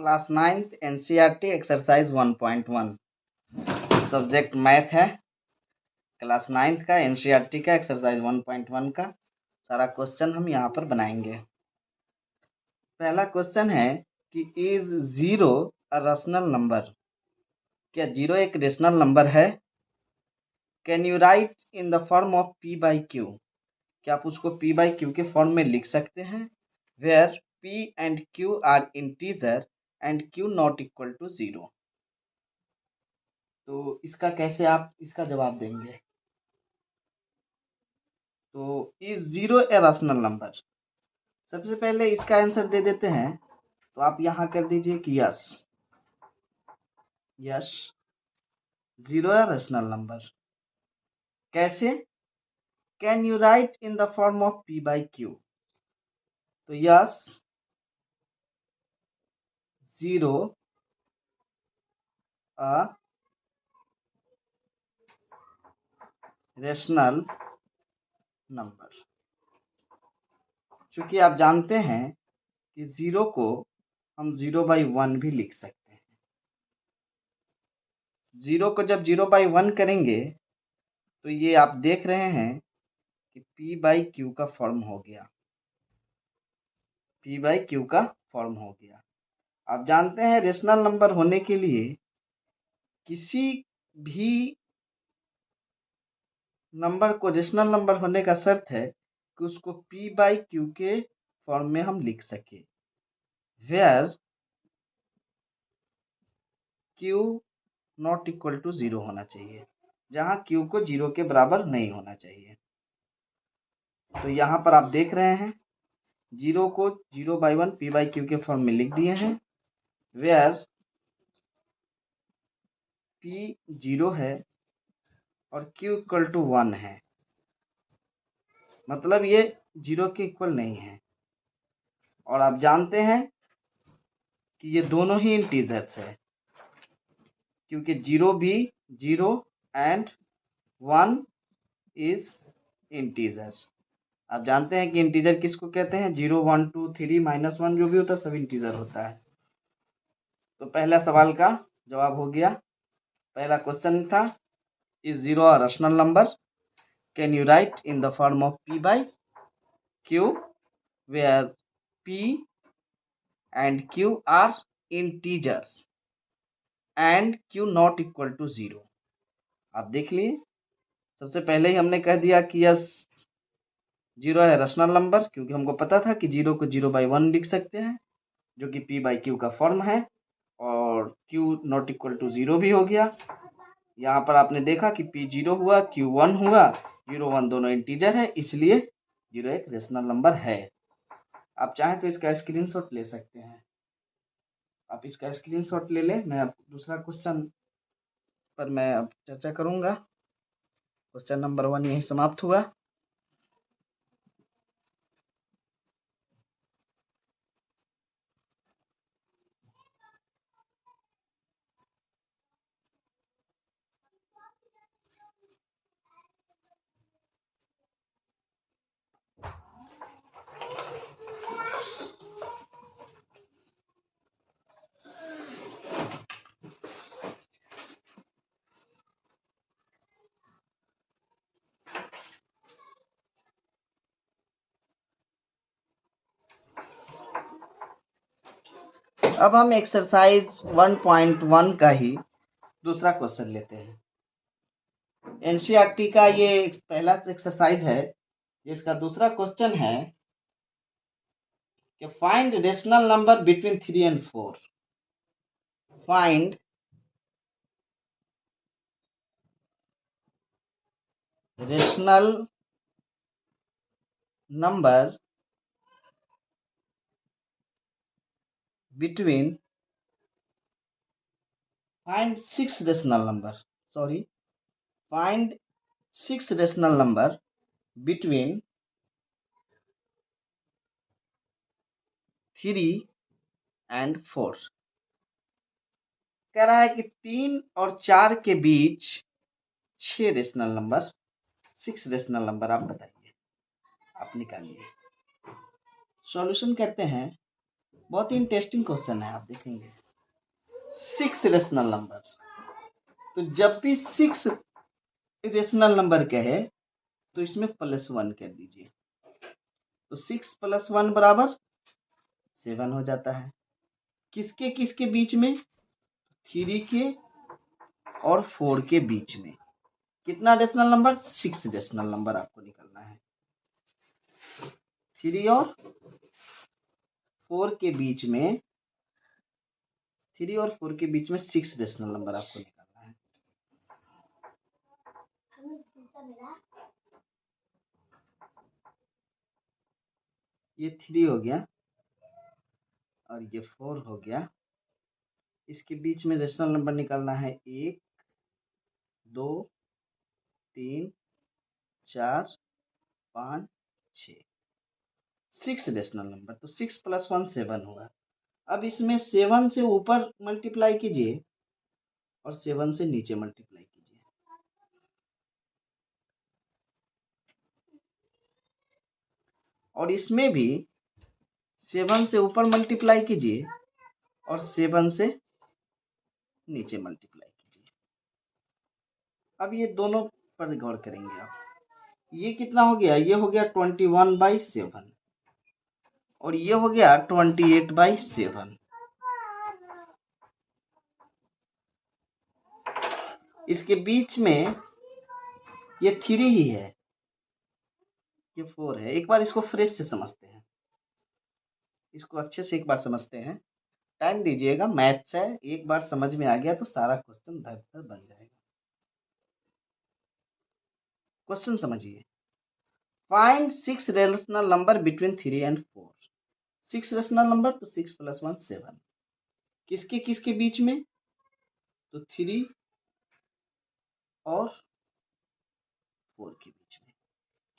Class 9th NCERT exercise 1.1 subject math है। Class 9th का NCERT का एक्सरसाइज 1.1 का सारा क्वेश्चन हम यहाँ पर बनाएंगे। पहला क्वेश्चन है कि is zero a rational number? क्या जीरो एक रेशनल नंबर है? Can you write in the form of p by q? क्या आप उसको पी बाई क्यू के फॉर्म में लिख सकते हैं? Where p and q are integer and q not equal to zero. तो इसका कैसे आप इसका जवाब देंगे? तो is zero a rational number? सबसे पहले इसका आंसर दे देते हैं। तो आप यहाँ कर दीजिए कि yes zero a rational number. कैसे? Can you write in the form of p by q? तो yes zero a rational number. चूंकि आप जानते हैं कि जीरो को हम 0/1 भी लिख सकते हैं। जीरो को जब 0/1 करेंगे तो ये आप देख रहे हैं कि पी बाई क्यू का फॉर्म हो गया। पी बाई क्यू का फॉर्म हो गया। आप जानते हैं रेशनल नंबर होने के लिए किसी भी नंबर को रेशनल नंबर होने का शर्त है कि उसको पी बाई क्यू के फॉर्म में हम लिख सके। Where q not equal to zero होना चाहिए, जहां क्यू को जीरो के बराबर नहीं होना चाहिए। तो यहाँ पर आप देख रहे हैं जीरो को 0/1 पी बाई क्यू के फॉर्म में लिख दिए हैं। वेयर पी जीरो है और क्यू इक्वल टू 1 है, मतलब ये जीरो के इक्वल नहीं है। और आप जानते हैं कि ये दोनों ही इंटीजर्स है, क्योंकि जीरो भी जीरो एंड 1 इज इंटीजर। आप जानते हैं कि इंटीजर किसको कहते हैं? 0 1 2 3 -1 जो भी होता है सब इंटीजर होता है। तो पहला सवाल का जवाब हो गया। पहला क्वेश्चन था is zero a rational number? Can you write in the form of p by q where p and q are integers and q not equal to zero. आप देख लिए सबसे पहले ही हमने कह दिया कि यस जीरो है रेशनल नंबर, क्योंकि हमको पता था कि जीरो को 0/1 लिख सकते हैं जो कि पी बाई क्यू का फॉर्म है, और q not equal to zero भी हो गया। यहाँ पर आपने देखा कि पी जीरो हुआ, क्यू 1 हुआ, 0 1 दोनों इंटीजर है, इसलिए जीरो एक रेशनल नंबर है। आप चाहें तो इसका स्क्रीनशॉट ले सकते हैं। आप इसका स्क्रीनशॉट ले लें। मैं अब दूसरा क्वेश्चन पर मैं अब चर्चा करूंगा। क्वेश्चन नंबर 1 यही समाप्त हुआ। अब हम एक्सरसाइज 1.1 का ही दूसरा क्वेश्चन लेते हैं। एनसीईआरटी का ये पहला एक्सरसाइज है, जिसका दूसरा क्वेश्चन है कि find rational number between 3 and 4। Find rational number between find 6 rational number, sorry, find 6 rational number between 3 and 4। कह रहा है कि 3 और 4 के बीच 6 रेशनल नंबर, 6 रेशनल नंबर आप बताइए, आप निकालिए। सॉल्यूशन करते हैं। बहुत ही इंटरेस्टिंग क्वेश्चन है, आप देखेंगे। 6 रेशनल नंबर, तो जब भी 6 रेशनल नंबर कहे तो इसमें +1 कर दीजिए, तो 6 + 1 बराबर 7 हो जाता है। किसके किसके बीच में? 3 के और 4 के बीच में। कितना रेशनल नंबर? 6 रेशनल नंबर आपको निकालना है। 3 और 4 के बीच में, 3 और 4 के बीच में 6 रेशनल नंबर आपको निकालना है। ये 3 हो गया और ये 4 हो गया। इसके बीच में रेशनल नंबर निकालना है 1, 2, 3, 4, 5, 6। 6 रेशनल नंबर, तो 6 + 1 7 होगा। अब इसमें 7 से ऊपर मल्टीप्लाई कीजिए और 7 से नीचे मल्टीप्लाई कीजिए। और इसमें भी 7 से ऊपर मल्टीप्लाई कीजिए और 7 से नीचे मल्टीप्लाई कीजिए। अब ये दोनों पर गौर करेंगे आप। ये कितना हो गया? ये हो गया 21/7 और ये हो गया 28/7। इसके बीच में ये 3 ही है, ये 4 है। एक बार इसको फ्रेश से समझते हैं, इसको अच्छे से एक बार समझते हैं। टाइम दीजिएगा, मैथ्स है, एक बार समझ में आ गया तो सारा क्वेश्चन धर धर बन जाएगा। क्वेश्चन समझिए। Find 6 rational number between 3 and 4। 6 rational number, तो 6 + 1 7। किसके किसके बीच में? तो 3 और 4 के बीच में।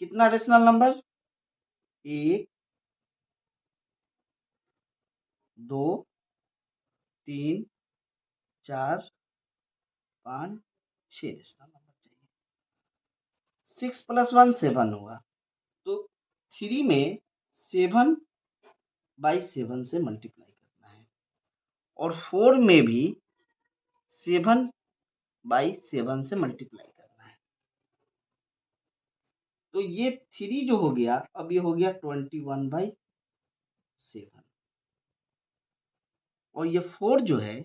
कितना रेशनल नंबर? 1, 2, 3, 4, 5, 6 रेशनल नंबर चाहिए। 6 + 1 7 होगा, तो 3 में 7/7 से मल्टीप्लाई करना है और 4 में भी 7/7 से मल्टीप्लाई करना है। तो ये 3 जो हो गया, अब ये हो गया 21/7 और ये 4 जो है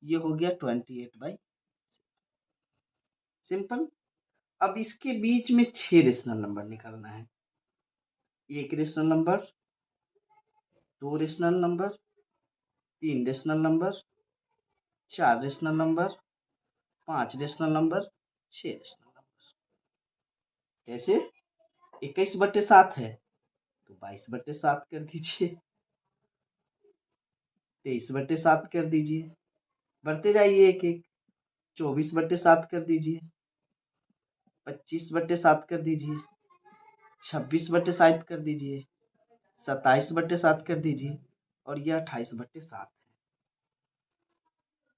ये हो गया 28/7। सिंपल। अब इसके बीच में 6 रेशनल नंबर निकालना है। 1 rational number, 2 rational number, 3 rational number, 4 rational number, 5 rational number, 6 rational number. कैसे? 21/7 है तो 22/7 कर दीजिए, 23/7 कर दीजिए, बढ़ते जाइए एक एक। 24/7 कर दीजिए, 25/7 कर दीजिए, 26/7 कर दीजिए, 27/7 कर दीजिए और यह 28/7 है।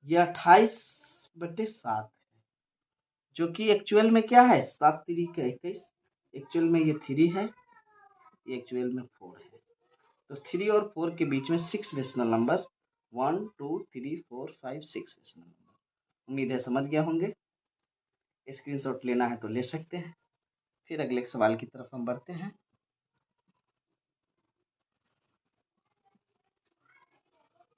यह 28/7 है, जो कि एक्चुअल में क्या है? 7 3 का 21। एक्चुअल में ये 3 है, ये एक्चुअल में 4 है। तो 3 और 4 के बीच में 6 रेशनल नंबर, 1 2 3 4 5 6 रेशनल नंबर। उम्मीद है समझ गया होंगे। स्क्रीनशॉट लेना है तो ले सकते हैं। फिर अगले सवाल की तरफ हम बढ़ते हैं।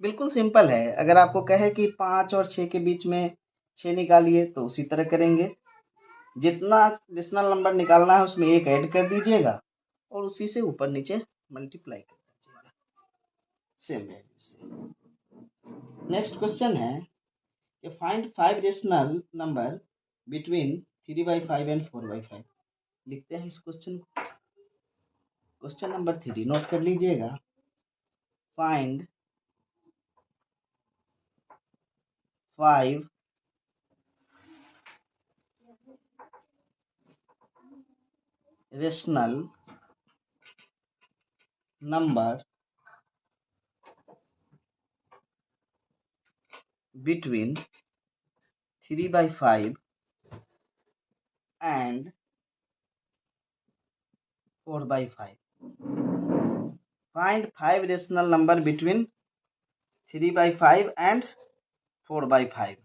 बिल्कुल सिंपल है। अगर आपको कहे कि 5 और 6 के बीच में 6 निकालिए तो उसी तरह करेंगे। जितना रेशनल नंबर निकालना है उसमें 1 ऐड कर दीजिएगा और उसी से ऊपर नीचे मल्टीप्लाई कर दीजिएगा, सेम वैल्यू से। नेक्स्ट क्वेश्चन है कि find 5 rational number between 3/5 and 4/5। लिखते हैं इस क्वेश्चन को। क्वेश्चन नंबर 3 नोट कर लीजिएगा। Find 5 rational number between 3/5 and 4/5। Find 5 rational number between 3/5 and 4/5.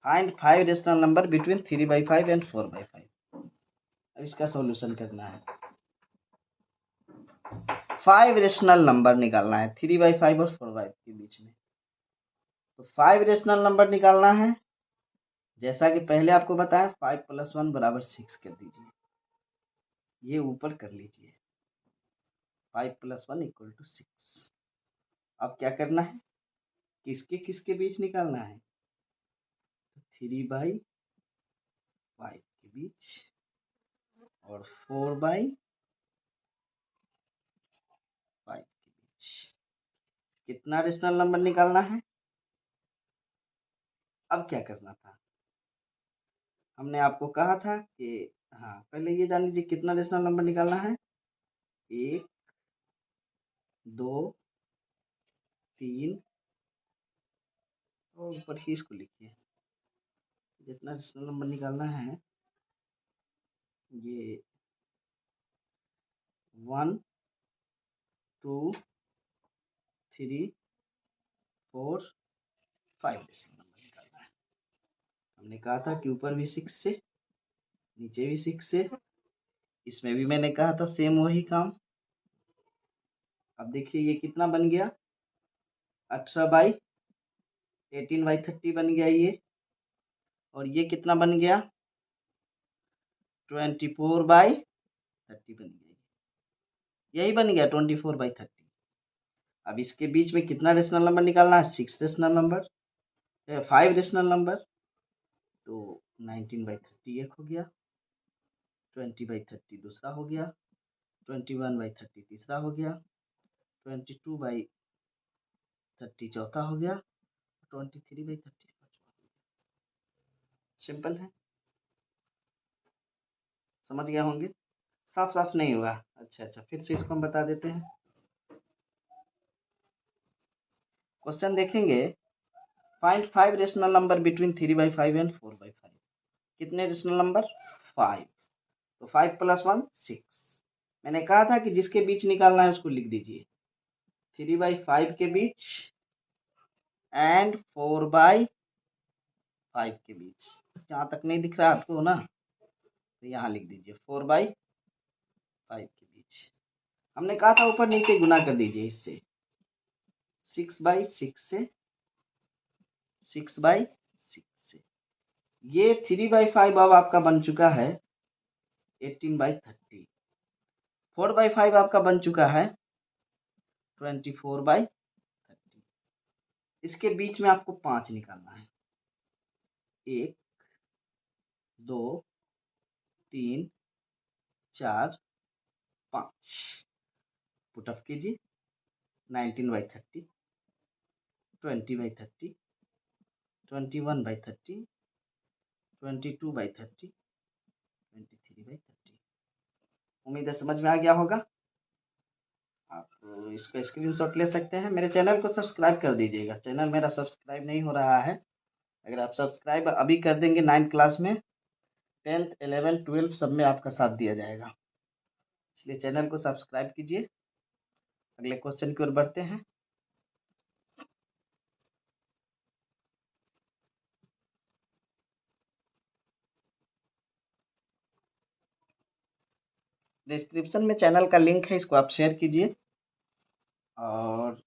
Find 5 rational number between 3/5 and 4/5. अब इसका सॉल्यूशन करना है. 5 रेशनल नंबर निकालना है 3/5 और 4/5 के बीच में. तो 5 रेशनल नंबर निकालना है. जैसा कि पहले आपको बताया 5 + 1 = 6 कर दीजिए. ये ऊपर कर लीजिए. 5 + 1 = 6. अब क्या करना है, किसके किसके बीच निकालना है, 3/5 के बीच और 4/5 के बीच. कितना रेशनल नंबर निकालना है. अब क्या करना था, हमने आपको कहा था कि हाँ पहले ये जान लीजिए कितना रेशनल नंबर निकालना है. 1 2 3 और ऊपर ही इसको लिखिए. जितना रेशनल नंबर निकालना है ये 1 2 3 4 5 रेशनल नंबर निकालना है. हमने कहा था कि ऊपर भी 6 से, नीचे भी 6 से, इसमें भी मैंने कहा था सेम वही काम. अब देखिए ये कितना बन गया, 18/30 बन गया ये. और ये कितना बन गया, 24/30 बन गया. यही बन गया 24/30. अब इसके बीच में कितना रेशनल नंबर निकालना है, 6 रेशनल नंबर, 5 रेशनल नंबर. तो 19/30 एक हो गया, 20/30 दूसरा हो गया, 21/30 तीसरा हो गया, 22/30 चौथा हो गया, 23/30 सिंपल है. समझ गया होंगे. साफ साफ नहीं हुआ. अच्छा फिर से इसको हम बता देते हैं. क्वेश्चन देखेंगे, find 5 rational number between 3/5 and 4/5. कितने रेशनल नंबर, 5. तो 5 + 1 6. मैंने कहा था कि जिसके बीच निकालना है उसको लिख दीजिए, 3/5 के बीच एंड 4/5 के बीच. जहाँ तक नहीं दिख रहा आपको ना, तो यहाँ लिख दीजिए 4/5 के बीच. हमने कहा था ऊपर नीचे गुना कर दीजिए इससे, 6/6 से, 6/6 से. ये 3/5 अब आपका बन चुका है 18/30. 4/5 आपका बन चुका है 24/30. इसके बीच में आपको 5 निकालना है. 1 2 3 4 5. पुटअप कीजिए. 19/30, 20/30, 21/30, 22/30, 23/30. उम्मीद है समझ में आ गया होगा. आप इसका स्क्रीनशॉट ले सकते हैं. मेरे चैनल को सब्सक्राइब कर दीजिएगा. चैनल मेरा सब्सक्राइब नहीं हो रहा है. अगर आप सब्सक्राइब अभी कर देंगे 9th क्लास में, 10th 11th 12th सब में आपका साथ दिया जाएगा. इसलिए चैनल को सब्सक्राइब कीजिए. अगले क्वेश्चन की ओर बढ़ते हैं. डिस्क्रिप्शन में चैनल का लिंक है, इसको आप शेयर कीजिए. और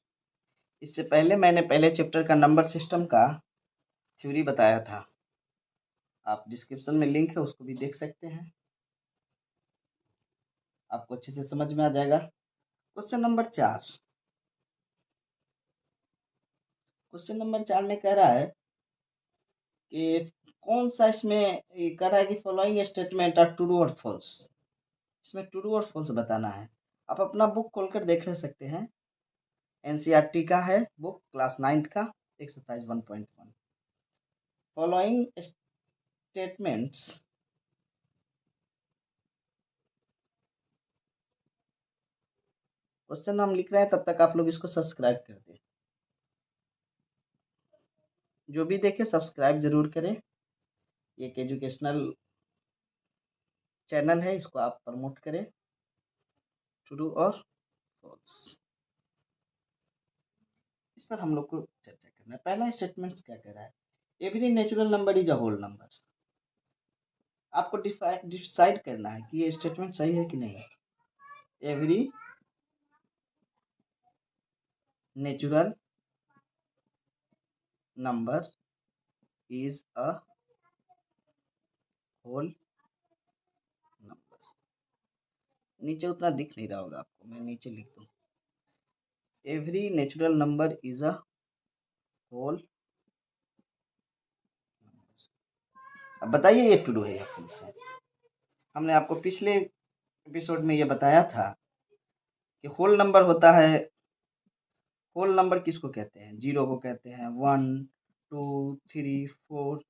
इससे पहले मैंने पहले चैप्टर का नंबर सिस्टम का थ्योरी बताया था. आप डिस्क्रिप्शन में लिंक है, उसको भी देख सकते हैं. आपको अच्छे से समझ में आ जाएगा. Question number 4. क्वेश्चन नंबर 4 में कह रहा है कि कौन सा इसमें ये कह रहा है कि फॉलोइंग स्टेटमेंट आर ट्रू और फॉल्स. इसमें ट्रू और फॉल्स बताना है. आप अपना बुक खोलकर देख ले सकते हैं. एनसीईआरटी का है बुक, क्लास 9th का, एक्सरसाइज 1.1. फॉलोइंग स्टेटमेंट्स क्वेश्चन हम लिख रहे हैं, तब तक आप लोग इसको सब्सक्राइब कर दें. जो भी देखे सब्सक्राइब जरूर करें. एक एजुकेशनल चैनल है, इसको आप प्रमोट करें. ट्रू और फॉल्स, इस पर हम लोग को चर्चा करना है। पहला स्टेटमेंट क्या कह रहा है, every natural number is a whole number. आपको डिसाइड करना है कि ये स्टेटमेंट सही है कि नहीं है। Every natural number is a whole number. नीचे उतना दिख नहीं रहा होगा आपको, मैं नीचे लिख दूं, every natural number is a whole. अब बताइए ये ट्रू है या फॉल्स है। हमने आपको पिछले एपिसोड में ये बताया था कि होल नंबर होता है, होल नंबर किसको कहते हैं, जीरो को कहते हैं, 1 2 3 4,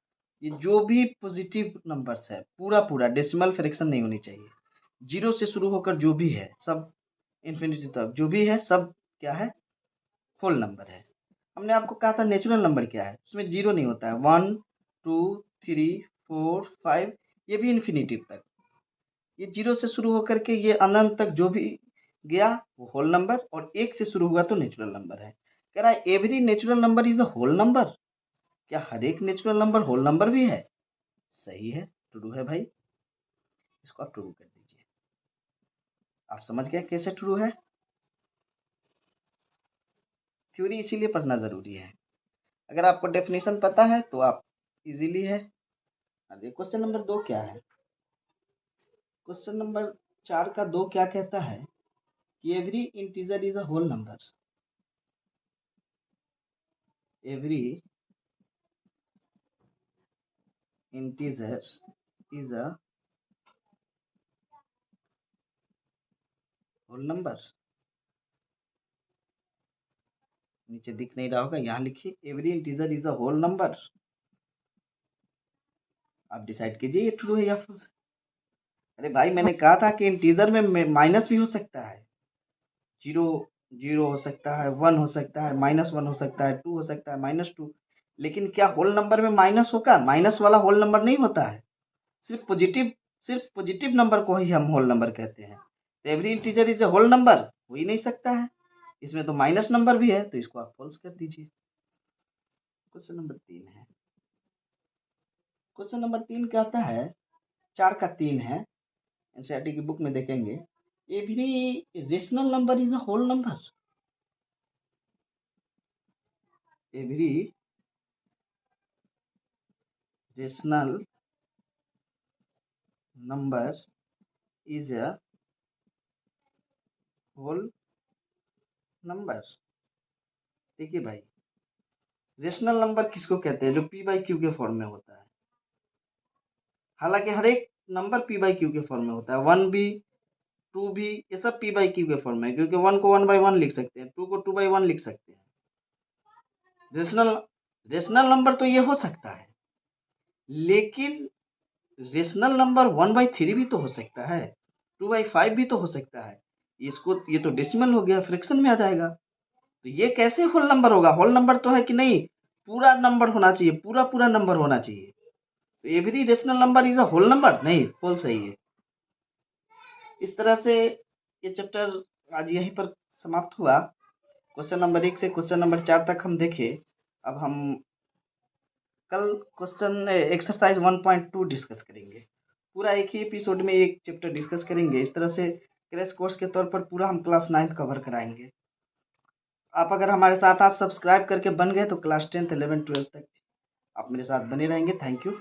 ये जो भी पॉजिटिव नंबर्स है पूरा पूरा, डेसिमल फ्रैक्शन नहीं होनी चाहिए, जीरो से शुरू होकर जो भी है सब इन्फिनिटी तक जो भी है सब क्या है, होल नंबर है। हमने आपको कहा था नेचुरल नंबर क्या है, उसमें जीरो नहीं होता है, 1 2 3 4 5, ये भी इन्फिनिटी तक, ये जीरो से शुरू होकर के ये अनंत तक जो भी गया वो होल नंबर, और एक से शुरू हुआ तो नेचुरल नंबर है। कह रहा है every natural number is a whole number, क्या हर एक नेचुरल नंबर होल नंबर भी है? सही है, ट्रू है भाई, इसको आप ट्रू कर दीजिए। आप समझ गए कैसे ट्रू है। थ्योरी इसीलिए पढ़ना जरूरी है, अगर आपको डेफिनेशन पता है तो आप इजीली है। क्वेश्चन नंबर 2 क्या है, क्वेश्चन नंबर 4 का 2 क्या कहता है कि every integer is a whole number. Every integer is a whole number. नीचे दिख नहीं रहा होगा, यहाँ लिखिए every integer is a whole number. आप डिसाइड कीजिए ये ट्रू है या फॉल्स। अरे भाई मैंने कहा था कि इंटीजर में माइनस भी हो सकता है, जीरो जीरो हो सकता है, 1 हो सकता है, -1 हो सकता है, 2 हो सकता है, -2, लेकिन क्या होल नंबर में माइनस होगा? माइनस वाला होल नंबर नहीं होता है, सिर्फ पॉजिटिव नंबर को ही हम होल नंबर कहते हैं। तो every integer is a whole number हो ही नहीं सकता है, इसमें तो माइनस नंबर भी है, तो इसको आप फॉल्स कर दीजिए। क्वेश्चन नंबर 3 है, क्वेश्चन नंबर 3 कहता है, 4 का 3 है, एनसीईआरटी की बुक में देखेंगे, every rational number is a whole number. Every rational number is a whole number. देखिए भाई, रेशनल नंबर किसको कहते हैं, जो पी बाई क्यू के फॉर्म में होता है। हालांकि हर एक नंबर पी बाई क्यू के फॉर्म में होता है, 1 भी 2 भी ये सब पी बाई क्यू के फॉर्म में है, क्योंकि 1 को 1/1 लिख सकते हैं, 2 को 2/1 लिख सकते हैं। रेशनल रेशनल नंबर तो ये हो सकता है, लेकिन रेशनल नंबर 1/3 भी तो हो सकता है, 2/5 भी तो हो सकता है। इसको ये तो डेसिमल हो गया, फ्रैक्शन में आ जाएगा, तो ये कैसे होल नंबर होगा? होल नंबर तो है कि नहीं, पूरा नंबर होना चाहिए, पूरा पूरा नंबर होना चाहिए। तो every rational number is a whole number नहीं, फॉल्स है ये। इस तरह से ये चैप्टर आज यहीं पर समाप्त हुआ। क्वेश्चन नंबर 1 से क्वेश्चन नंबर 4 तक हम देखे। अब हम कल क्वेश्चन एक्सरसाइज 1.2 डिस्कस करेंगे, पूरा एक ही एपिसोड में एक चैप्टर डिस्कस करेंगे। इस तरह से क्रैश कोर्स के तौर पर पूरा हम क्लास 9 कवर कराएंगे। आप अगर हमारे साथ आज सब्सक्राइब करके बन गए तो क्लास 10th 11th 12th तक आप मेरे साथ बने रहेंगे। Thank you.